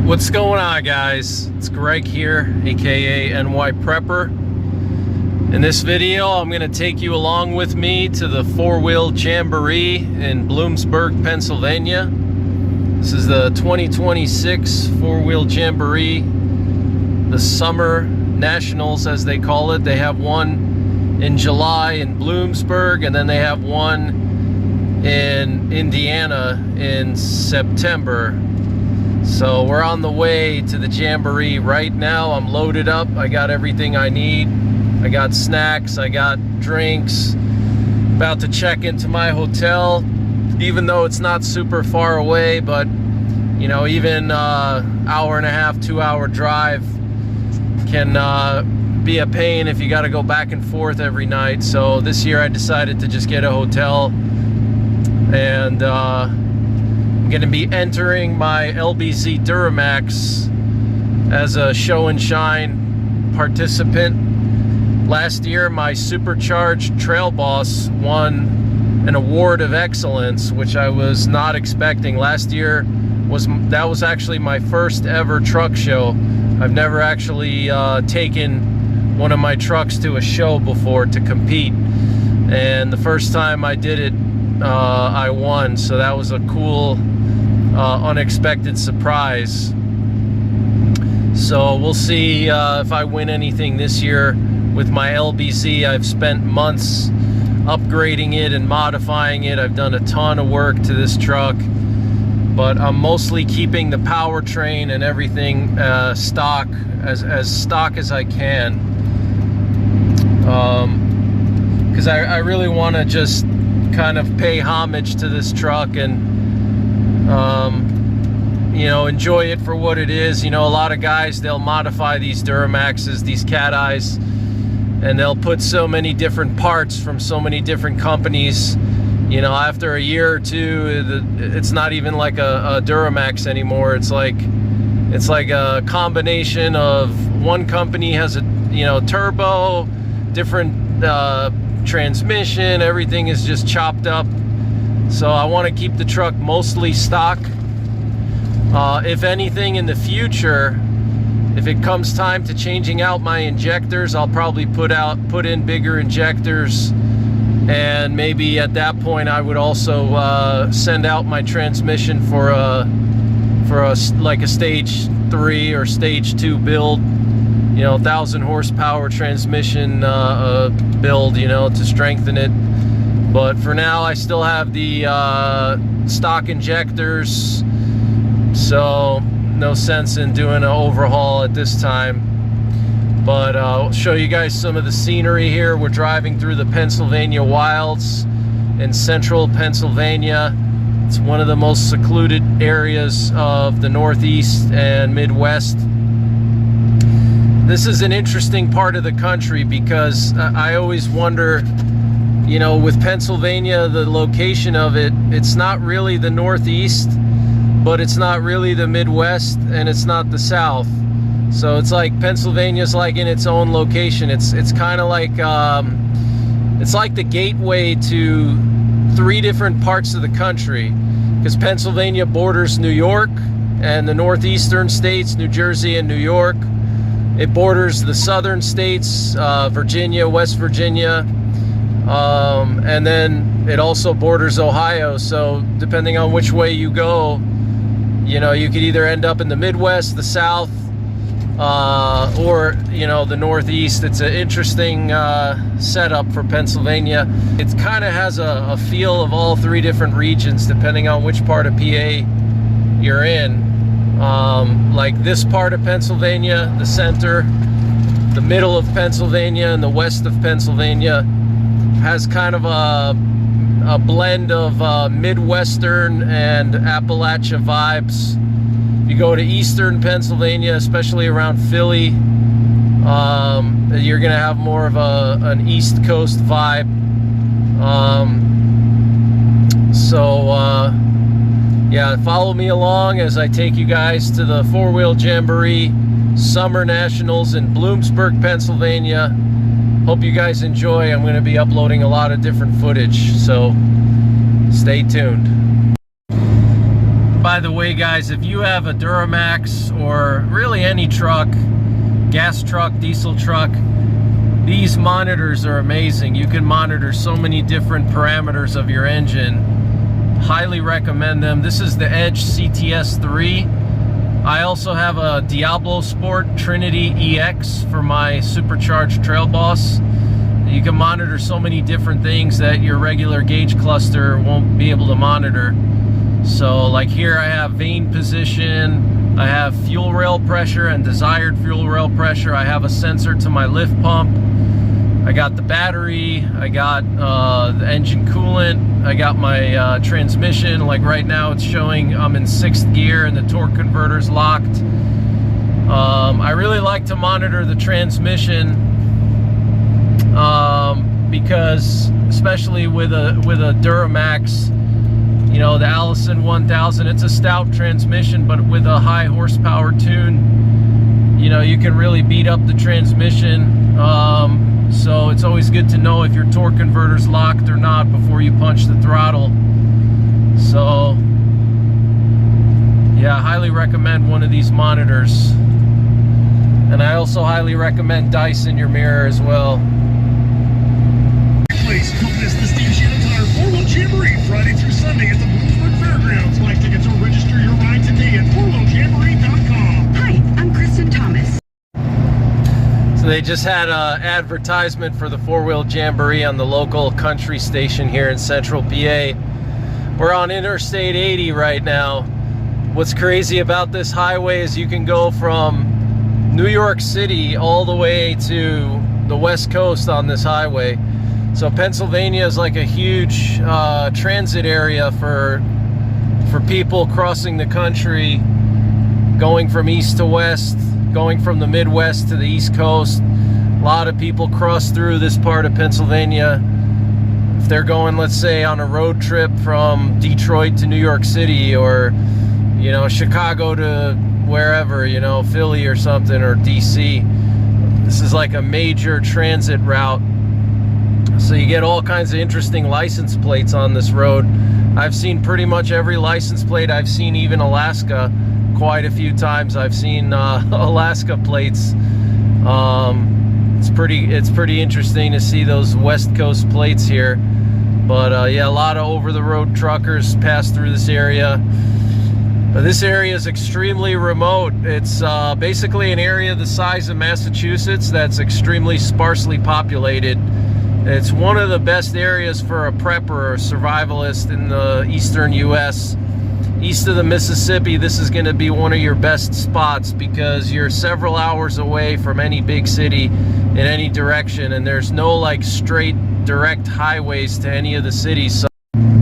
What's going on, guys? It's Greg here, aka NYPrepper. In this video, I'm going to take you along with me to the four-wheel Jamboree in Bloomsburg, Pennsylvania. This is the 2026 four-wheel Jamboree, the Summer Nationals as they call it. They have one in July in Bloomsburg, and then they have one in Indiana in September. So we're on the way to the Jamboree right now. I'm loaded up. I got everything I need. I got snacks, I got drinks. About to check into my hotel, even though it's not super far away, but you know, even hour and a half, 2-hour drive can be a pain if you got to go back and forth every night. So this year I decided to just get a hotel, and I'm going to be entering my LBZ Duramax as a show and shine participant. Last year, my supercharged Trail Boss won an award of excellence, which I was not expecting. Last year that was actually my first ever truck show. I've never actually taken one of my trucks to a show before to compete, and the first time I did it, I won. So that was a cool, unexpected surprise. So we'll see if I win anything this year with my LBZ. I've spent months upgrading it and modifying it. I've done a ton of work to this truck, but I'm mostly keeping the powertrain and everything stock, as stock as I can, because I really want to just kind of pay homage to this truck and you know, enjoy it for what it is. You know, a lot of guys, they'll modify these Duramaxes, these cat eyes, and they'll put so many different parts from so many different companies. You know, after a year or two, it's not even like a Duramax anymore. It's like a combination of one company has a, you know, turbo, different transmission, everything is just chopped up. So I want to keep the truck mostly stock. If anything, in the future, if it comes time to changing out my injectors, I'll probably put in bigger injectors, and maybe at that point I would also send out my transmission for a like a stage 3 or stage 2 build. You know, 1,000 horsepower transmission build, you know, to strengthen it. But for now, I still have the stock injectors, so no sense in doing an overhaul at this time. But I'll show you guys some of the scenery here. We're driving through the Pennsylvania wilds in central Pennsylvania. It's one of the most secluded areas of the Northeast and Midwest. This is an interesting part of the country because I always wonder, you know, with Pennsylvania, the location of it, it's not really the Northeast, but it's not really the Midwest, and it's not the South. So it's like Pennsylvania's like in its own location. It's kind of like it's like the gateway to 3 different parts of the country, because Pennsylvania borders New York and the northeastern states, New Jersey and New York. It borders the southern states, Virginia, West Virginia, and then it also borders Ohio. So depending on which way you go, you know, you could either end up in the Midwest, the South, or, you know, the Northeast. It's an interesting setup for Pennsylvania. It kind of has a feel of all 3 different regions depending on which part of PA you're in. Like this part of Pennsylvania, the center, the middle of Pennsylvania, and the west of Pennsylvania has kind of a blend of Midwestern and Appalachia vibes. You go to eastern Pennsylvania, especially around Philly, you're gonna have more of an East Coast vibe. Yeah, follow me along as I take you guys to the four-wheel Jamboree Summer Nationals in Bloomsburg, Pennsylvania. Hope you guys enjoy. I'm going to be uploading a lot of different footage, so stay tuned. by the way, guys, if you have a Duramax or really any truck, gas truck, diesel truck, these monitors are amazing. You can monitor so many different parameters of your engine. Highly recommend them. This is the Edge CTS3. I also have a Diablo Sport Trinity EX for my supercharged Trail Boss. You can monitor so many different things that your regular gauge cluster won't be able to monitor. So like here I have vane position, I have fuel rail pressure and desired fuel rail pressure, I have a sensor to my lift pump, I got the battery, I got the engine coolant, I got my transmission. Like right now it's showing I'm in 6th gear and the torque converter's locked. I really like to monitor the transmission because especially with a Duramax, you know, the Allison 1000, it's a stout transmission, but with a high horsepower tune, you know, you can really beat up the transmission. So it's always good to know if your torque converter's locked or not before you punch the throttle. So yeah, I highly recommend one of these monitors. And I also highly recommend dice in your mirror as well. Don't miss the Steve Shantire 4-Wheel Jamboree Friday through Sunday at the Bloomsburg Fairgrounds. Buy tickets or register your ride today at 4wheeljamboree.com. Hi, I'm Kristen Thomas. So they just had an advertisement for the 4-Wheel Jamboree on the local country station here in Central PA. We're on Interstate 80 right now. What's crazy about this highway is you can go from New York City all the way to the West Coast on this highway. So Pennsylvania is like a huge transit area for people crossing the country, going from east to west, going from the Midwest to the East Coast. A lot of people cross through this part of Pennsylvania. If they're going, let's say, on a road trip from Detroit to New York City, or, you know, Chicago to wherever, you know, Philly or something, or DC. This is like a major transit route. So you get all kinds of interesting license plates on this road. I've seen pretty much every license plate. I've seen even Alaska quite a few times. I've seen Alaska plates. It's pretty interesting to see those West Coast plates here. But yeah, a lot of over-the-road truckers pass through this area. This area is extremely remote. It's basically an area the size of Massachusetts that's extremely sparsely populated. It's one of the best areas for a prepper or survivalist in the eastern U.S. East of the Mississippi, this is going to be one of your best spots because you're several hours away from any big city in any direction, and there's no like straight direct highways to any of the cities. So there's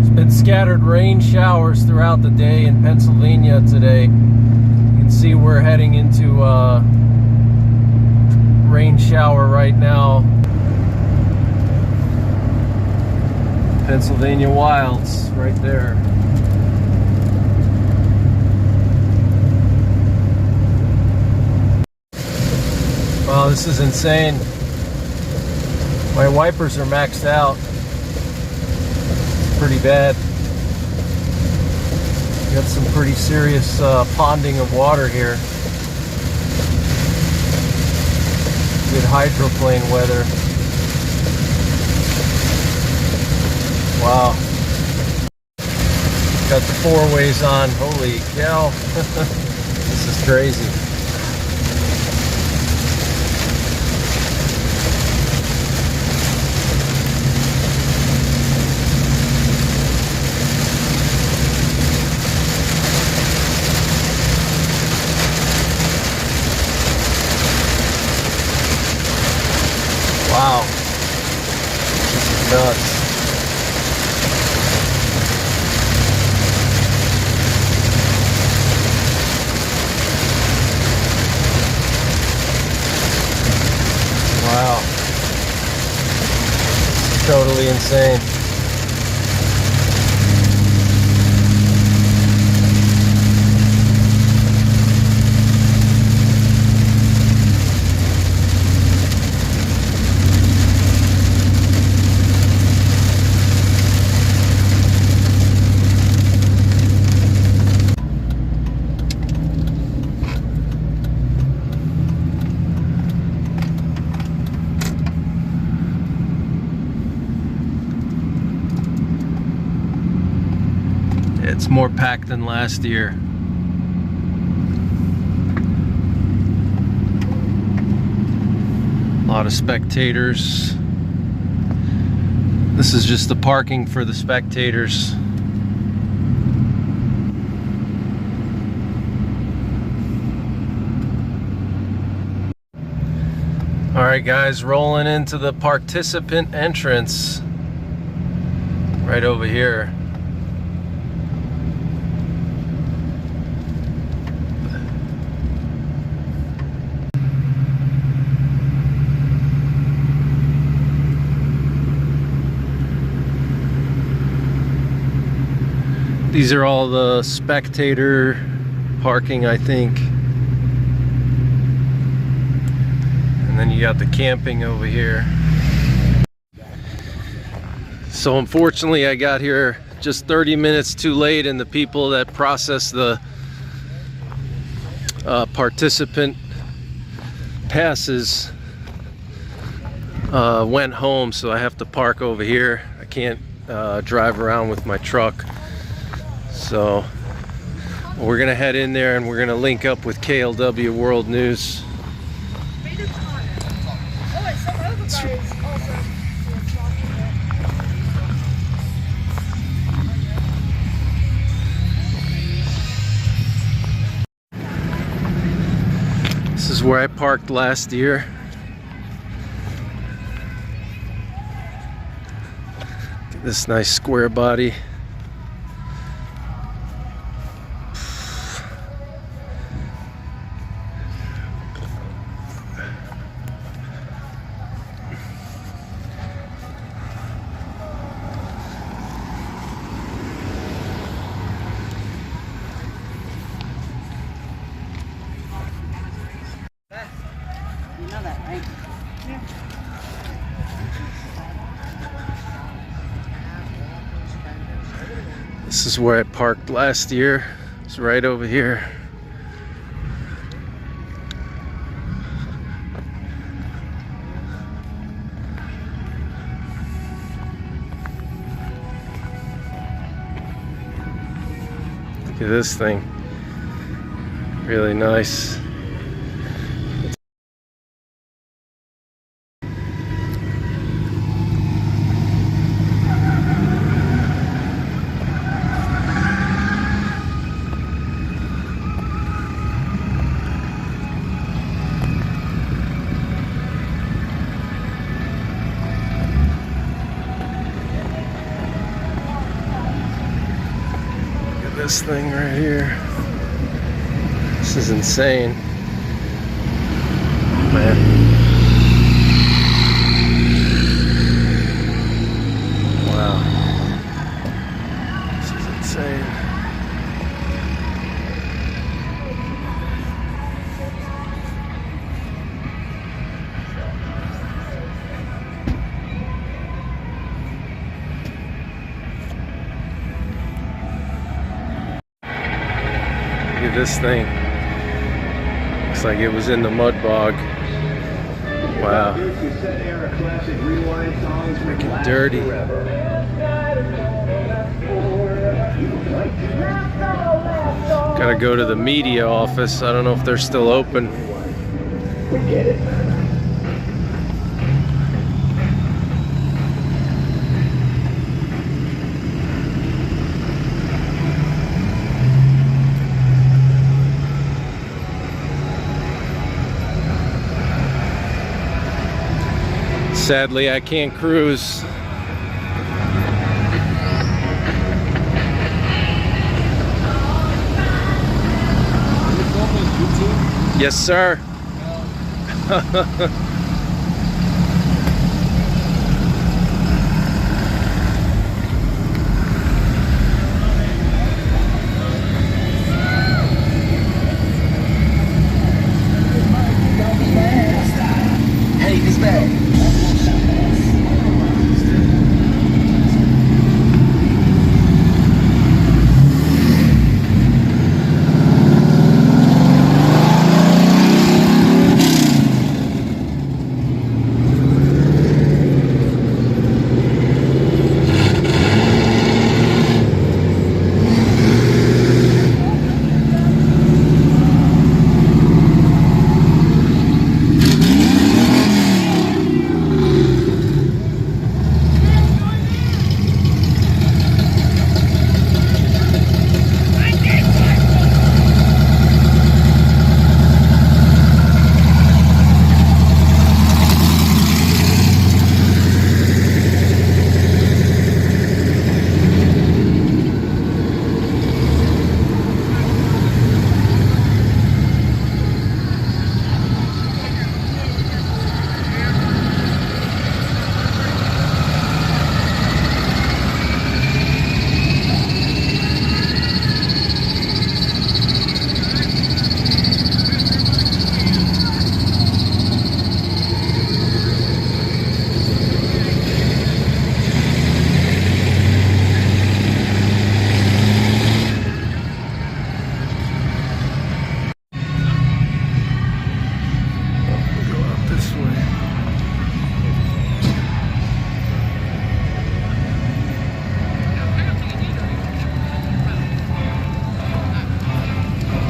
been scattered rain showers throughout the day in Pennsylvania today. You can see we're heading into rain shower right now. Pennsylvania Wilds right there. Wow, this is insane. My wipers are maxed out. Pretty bad. Got some pretty serious ponding of water here. Good hydroplane weather. Wow. Got the 4-ways on. Holy cow. This is crazy. Wow. This is nuts. Wow. This is totally insane. It's more packed than last year. A lot of spectators. This is just the parking for the spectators. All right, guys, rolling into the participant entrance right over here. These are all the spectator parking, I think. And then you got the camping over here. So unfortunately I got here just 30 minutes too late, and the people that process the participant passes went home, so I have to park over here. I can't drive around with my truck. So we're gonna head in there and we're gonna link up with KLW World News. This is where I parked last year. This nice square body. You know that, right? Yeah. This is where I parked last year. It's right over here. Look at this thing. Really nice. This thing right here. This is insane. Man. Wow. This is insane. Look at this thing. Looks like it was in the mud bog. Wow. Freaking dirty. Gotta go to the media office. I don't know if they're still open. Forget it. Sadly, I can't cruise. Yes, sir. Hey, it's back.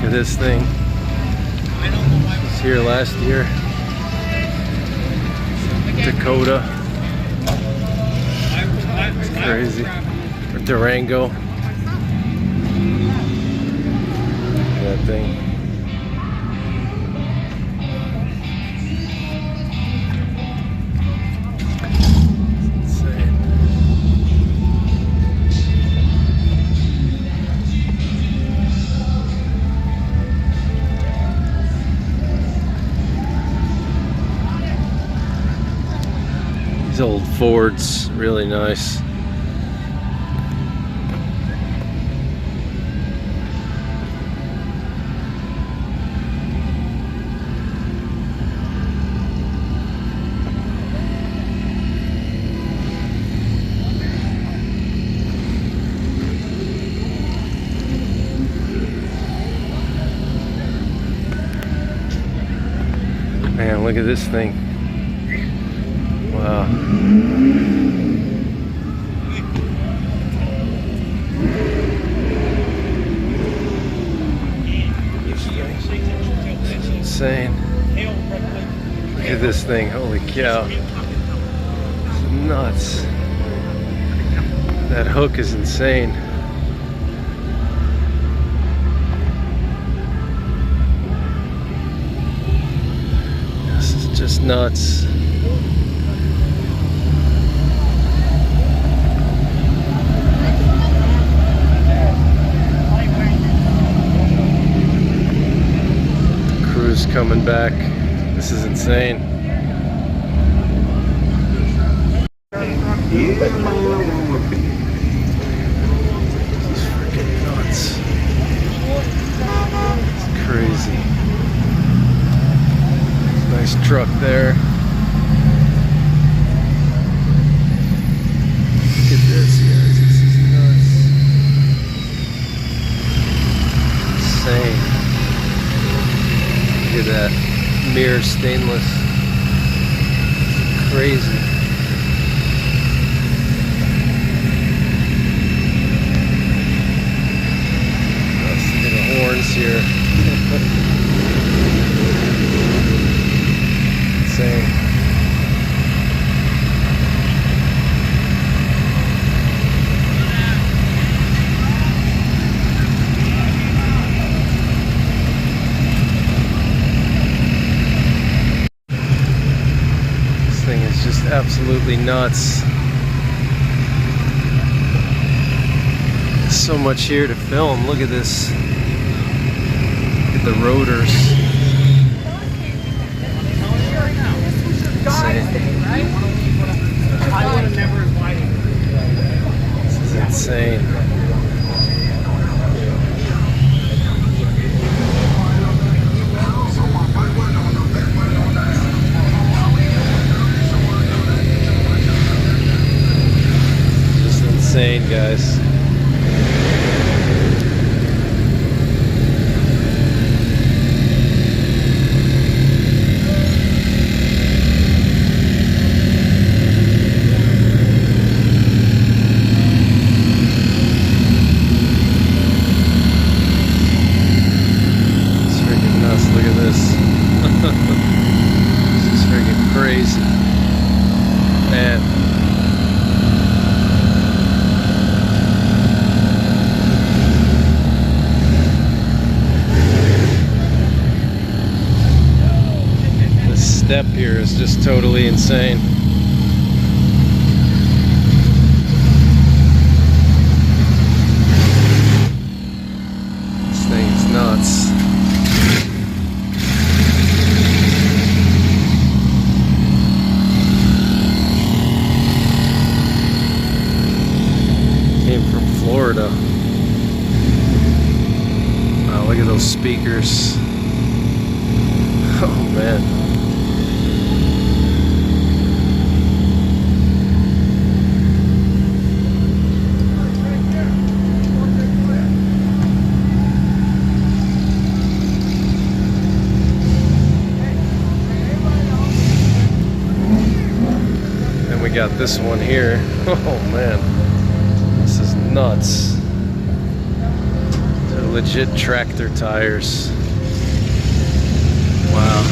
Look at this thing. It was here last year. Dakota. It's crazy. Or Durango. That thing. It's insane. These old Fords, really nice. Man, look at this thing. Wow. It's insane. Look at this thing. Holy cow. It's nuts. That hook is insane. This is just nuts. Crew's coming back. This is insane. This is freaking nuts. It's crazy. Nice truck there. Look at this, guys. This is nuts. Insane. Look at that mirror stainless. Crazy. Let's look at the horns here. Insane. This thing is just absolutely nuts. There's so much here to film. Look at this. Look at the rotors. This is insane. Just insane, guys. Look at this. This is freaking crazy. Man. This step here is just totally insane. This thing is nuts. From Florida. Wow, look at those speakers. Oh man. And we got this one here. Oh man. This is nuts. They're legit tractor tires. Wow.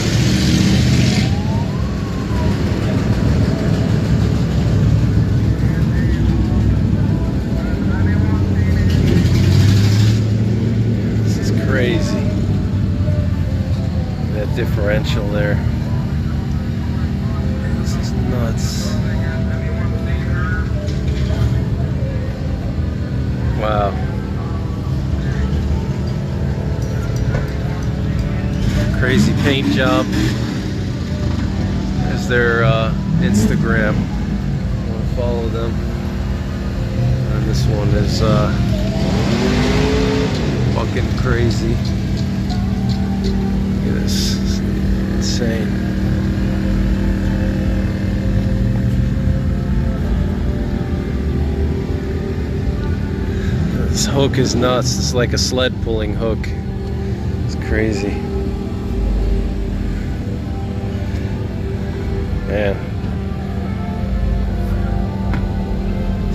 This is crazy. That differential there. This is nuts. Wow. Crazy paint job. There's their Instagram. I want to follow them. And this one is fucking crazy. Look at this. It's insane. This hook is nuts. It's like a sled pulling hook. It's crazy. Man.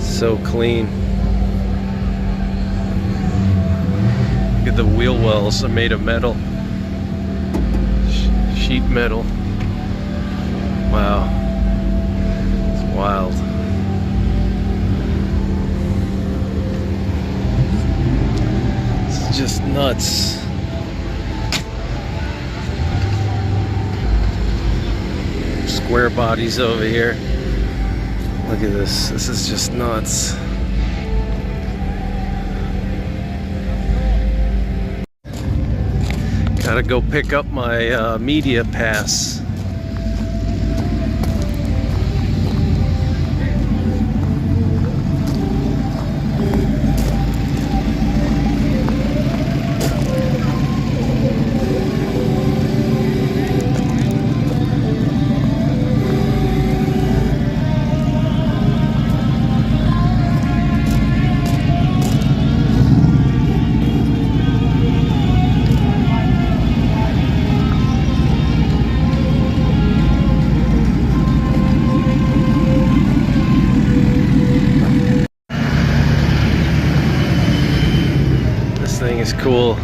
So clean. Look at the wheel wells are made of metal. Sheet metal. Wow. It's wild. It's just nuts. Square bodies over here. Look at this. This is just nuts. Gotta go pick up my media pass. This thing is cool.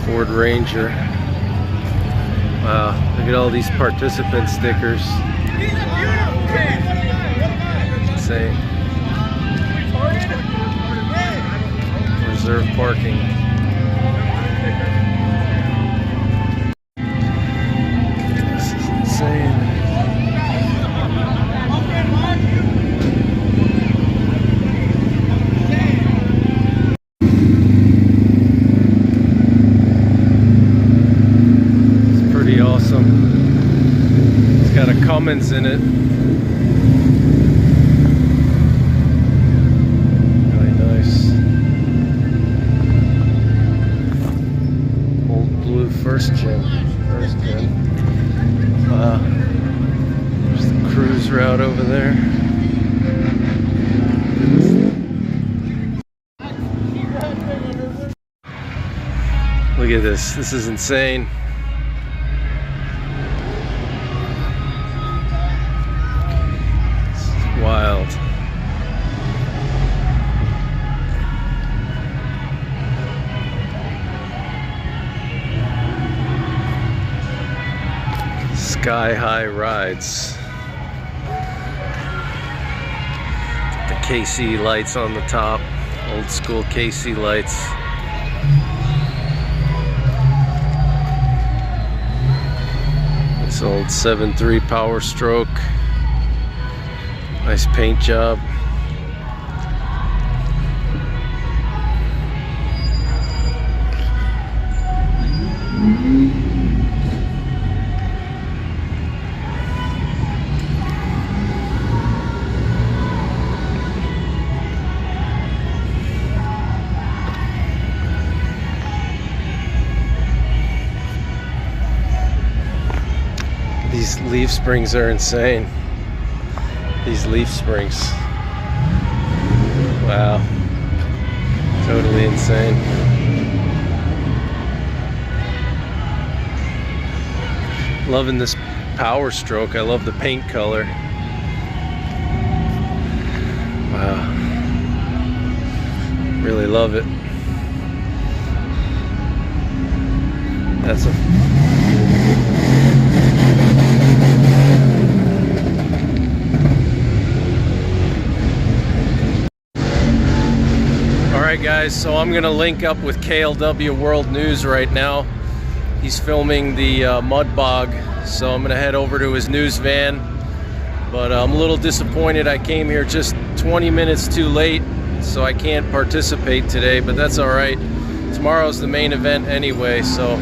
Ford Ranger. Wow, look at all these participant stickers. Insane. Reserve parking. This is insane. Awesome. It's got a Cummins in it. Really nice. Old blue first gen. Wow. There's the cruise route over there. Look at this. This is insane. Wild. Sky high rides. The KC lights on the top. Old school KC lights. This old 7.3 Power Stroke. Nice paint job. These leaf springs are insane. These leaf springs. Wow. Totally insane. Loving this power stroke. I love the paint color. Wow. Really love it. That's a Alright guys, so I'm gonna link up with KLW World News right now. He's filming the mud bog, so I'm gonna head over to his news van. But I'm a little disappointed I came here just 20 minutes too late, so I can't participate today, but that's alright. Tomorrow's the main event anyway, so